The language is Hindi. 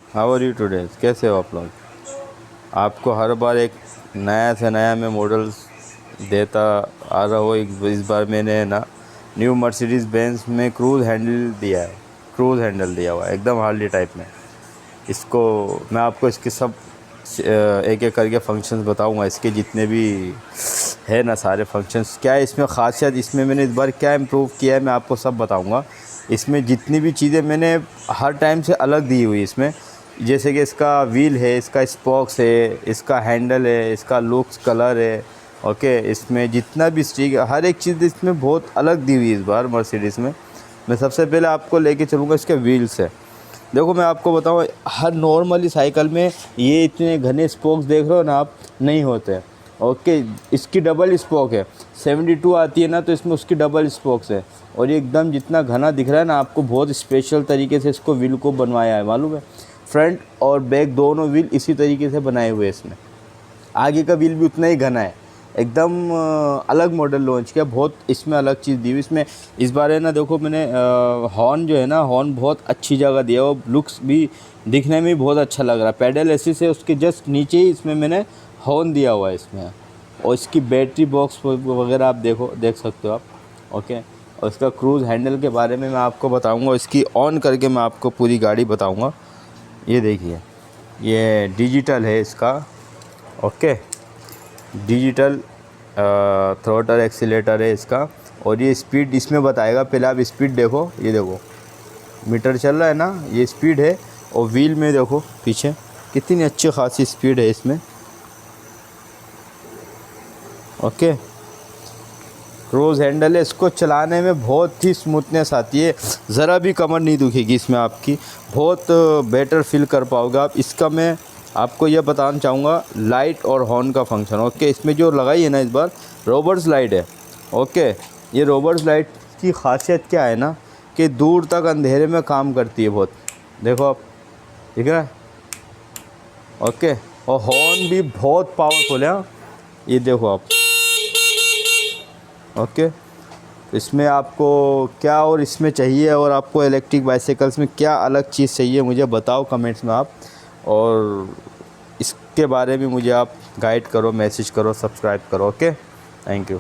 How are you today? कैसे हो आप लोग? आपको हर बार एक नया से नया मैं मॉडल्स देता आ रहा हूँ। इस बार मैंने ना न्यू मर्सिडीज़ बेंज में क्रूज़ हैंडल दिया है। क्रूज़ हैंडल दिया हुआ है एकदम हार्ली टाइप में। इसको मैं आपको इसके सब एक एक करके फंक्शंस बताऊंगा। इसके जितने भी है ना सारे फंक्शंस, क्या है इसमें ख़ासियत, इसमें मैंने इस बार क्या इम्प्रूव किया है, मैं आपको सब बताऊंगा। इसमें जितनी भी चीज़ें मैंने हर टाइम से अलग दी हुई इसमें, जैसे कि इसका व्हील है, इसका स्पोक्स है, इसका हैंडल है, इसका लुक्स कलर है। ओके, इसमें जितना भी स्टिक, हर एक चीज़ इसमें बहुत अलग दी हुई है इस बार मर्सिडीज़ में। मैं सबसे पहले आपको लेके चलूँगा इसके व्हील्स है। देखो मैं आपको बताऊँ, हर नॉर्मली साइकिल में ये इतने घने स्पोक्स देख रहे हो ना आप, नहीं होते हैं। ओके, इसकी डबल स्पोक है। 72 आती है ना, तो इसमें उसकी डबल स्पोक्स है। और ये एकदम जितना घना दिख रहा है ना आपको, बहुत स्पेशल तरीके से इसको व्हील को बनवाया है, मालूम है। फ्रंट और बैक दोनों व्हील इसी तरीके से बनाए हुए हैं इसमें। आगे का व्हील भी उतना ही घना है। एकदम अलग मॉडल लॉन्च किया, बहुत इसमें अलग चीज़ दी हुई इसमें। इस बार है ना, देखो मैंने हॉर्न जो है ना, हॉर्न बहुत अच्छी जगह दिया, वो लुक्स भी दिखने में बहुत अच्छा लग रहा है। पैडल एसिस है, उसके जस्ट नीचे ही इसमें मैंने हॉर्न दिया हुआ है इसमें। और इसकी बैटरी बॉक्स वगैरह आप देख सकते हो आप। ओके, और इसका क्रूज़ हैंडल के बारे में मैं आपको बताऊँगा। इसकी ऑन करके मैं आपको पूरी गाड़ी बताऊँगा। ये देखिए, ये डिजिटल है इसका। ओके, डिजिटल थ्रोटल एक्सीलेटर है इसका। और ये स्पीड इसमें बताएगा, पहले आप स्पीड देखो। ये देखो मीटर चल रहा है ना, ये स्पीड है। और व्हील में देखो पीछे कितनी अच्छी खासी स्पीड है इसमें। ओके, क्रूज़ हैंडल है, इसको चलाने में बहुत ही स्मूथनेस आती है, ज़रा भी कमर नहीं दुखेगी इसमें आपकी, बहुत बेटर फील कर पाओगे आप। इसका मैं आपको यह बताना चाहूँगा, लाइट और हॉर्न का फंक्शन। ओके, इसमें जो लगाई है ना इस बार रोबर्ट्स लाइट है। ओके, ये रोबर्ट्स लाइट की खासियत क्या है ना, कि दूर तक अंधेरे में काम करती है बहुत। देखो आप, ठीक है। ओके, और हॉर्न भी बहुत पावरफुल है। ये देखो आप। ओके, इसमें आपको क्या और इसमें चाहिए, और आपको इलेक्ट्रिक बाइसाइकिल्स में क्या अलग चीज़ चाहिए, मुझे बताओ कमेंट्स में आप। और इसके बारे में मुझे आप गाइड करो, मैसेज करो, सब्सक्राइब करो। Okay, thank you.